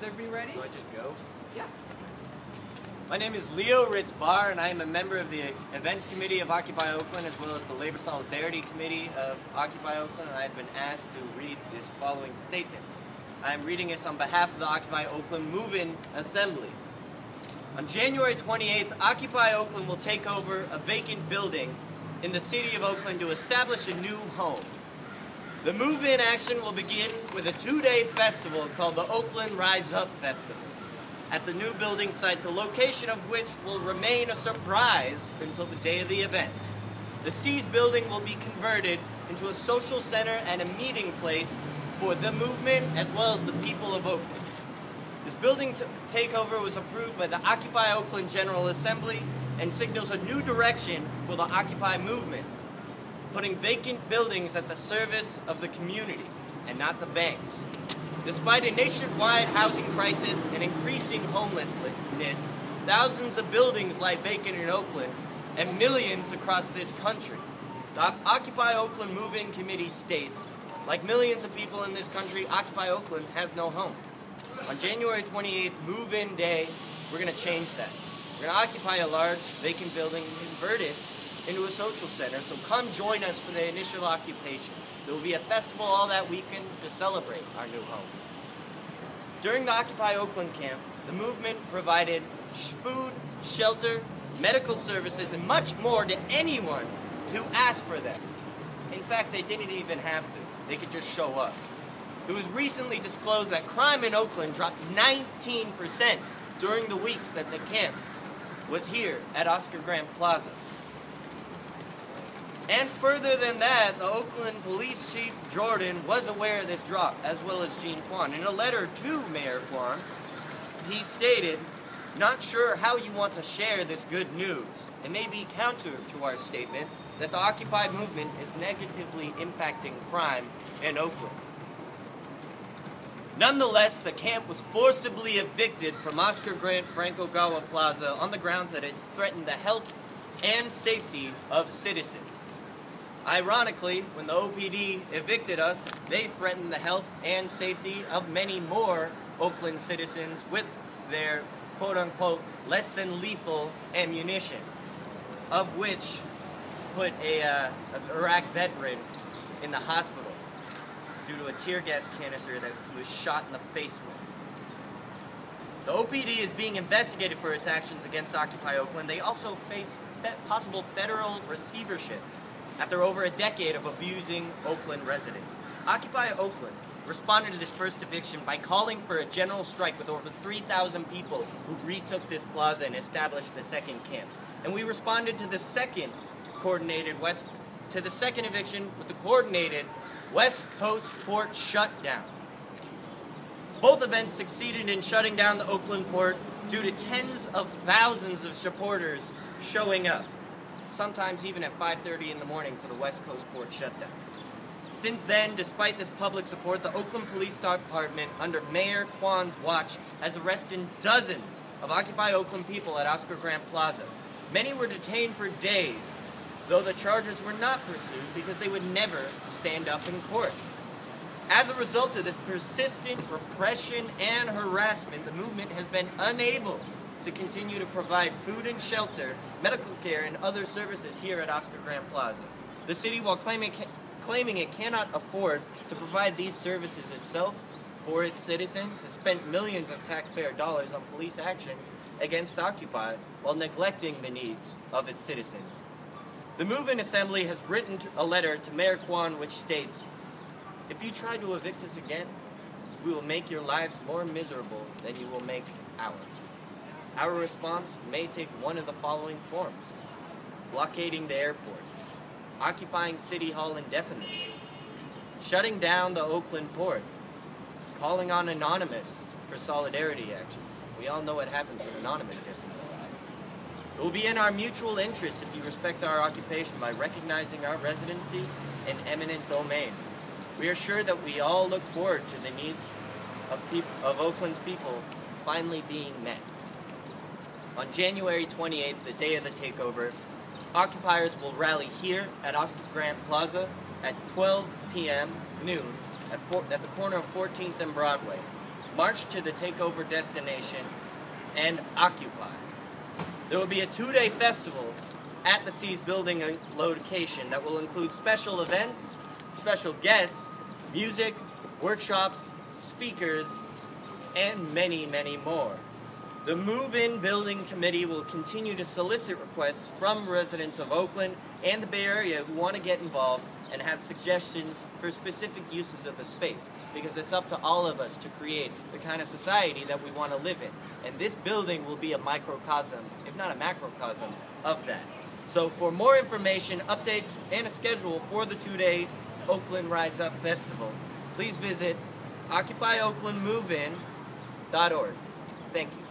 everybody ready? Do I just go? Yeah. My name is Leo Ritz-Barr, and I am a member of the Events Committee of Occupy Oakland, as well as the Labor Solidarity Committee of Occupy Oakland, and I have been asked to read this following statement. I am reading this on behalf of the Occupy Oakland Move-In Assembly. On January 28th, Occupy Oakland will take over a vacant building in the city of Oakland to establish a new home. The move-in action will begin with a 2-day festival called the Oakland Rise Up Festival at the new building site, the location of which will remain a surprise until the day of the event. The seized building will be converted into a social center and a meeting place for the movement as well as the people of Oakland. This building takeover was approved by the Occupy Oakland General Assembly and signals a new direction for the Occupy movement, putting vacant buildings at the service of the community and not the banks. Despite a nationwide housing crisis and increasing homelessness, thousands of buildings lie vacant in Oakland and millions across this country. The Occupy Oakland Move-In Committee states, like millions of people in this country, Occupy Oakland has no home. On January 28th, Move-In Day, we're going to change that. We're going to occupy a large vacant building and convert it into a social center, so come join us for the initial occupation. There will be a festival all that weekend to celebrate our new home. During the Occupy Oakland camp, the movement provided food, shelter, medical services, and much more to anyone who asked for them. In fact, they didn't even have to. They could just show up. It was recently disclosed that crime in Oakland dropped 19% during the weeks that the camp was here at Oscar Grant Plaza. And further than that, the Oakland Police Chief Jordan was aware of this drop, as well as Gene Kwan. In a letter to Mayor Kwan, he stated, "Not sure how you want to share this good news. It may be counter to our statement that the Occupy movement is negatively impacting crime in Oakland." Nonetheless, the camp was forcibly evicted from Oscar Grant Franco-Gawa Plaza on the grounds that it threatened the health and safety of citizens. Ironically, when the OPD evicted us, they threatened the health and safety of many more Oakland citizens with their quote-unquote less than lethal ammunition, of which put an Iraq veteran in the hospital due to a tear gas canister that he was shot in the face with. The OPD is being investigated for its actions against Occupy Oakland. They also face possible federal receivership after over a decade of abusing Oakland residents. Occupy Oakland responded to this first eviction by calling for a general strike with over 3,000 people who retook this plaza and established the second camp. And we responded to the second eviction with the coordinated West Coast port shutdown. Both events succeeded in shutting down the Oakland port due to tens of thousands of supporters showing up, sometimes even at 5:30 in the morning for the West Coast port shutdown. Since then, despite this public support, the Oakland Police Department, under Mayor Kwan's watch, has arrested dozens of Occupy Oakland people at Oscar Grant Plaza. Many were detained for days, though the charges were not pursued because they would never stand up in court. As a result of this persistent repression and harassment, the movement has been unable to continue to provide food and shelter, medical care, and other services here at Oscar Grant Plaza. The city, while claiming it cannot afford to provide these services itself for its citizens, has spent millions of taxpayer dollars on police actions against Occupy while neglecting the needs of its citizens. The Move-In Assembly has written a letter to Mayor Kwan which states, "If you try to evict us again, we will make your lives more miserable than you will make ours." Our response may take one of the following forms: blockading the airport, occupying City Hall indefinitely, shutting down the Oakland port, calling on Anonymous for solidarity actions. We all know what happens when Anonymous gets involved. It will be in our mutual interest if you respect our occupation by recognizing our residency in eminent domain. We are sure that we all look forward to the needs of Oakland's people finally being met. On January 28th, the day of the takeover, occupiers will rally here at Oscar Grant Plaza at 12 p.m. noon at the corner of 14th and Broadway. March to the Takeover Destination, and Occupy. There will be a 2-day festival at the Seas building location that will include special events, special guests, music, workshops, speakers, and many, many more. The Move-In Building Committee will continue to solicit requests from residents of Oakland and the Bay Area who want to get involved and have suggestions for specific uses of the space, because it's up to all of us to create the kind of society that we want to live in. And this building will be a microcosm, if not a macrocosm, of that. So for more information, updates, and a schedule for the 2-day Oakland Rise Up Festival, please visit occupyoaklandmovein.org. Thank you.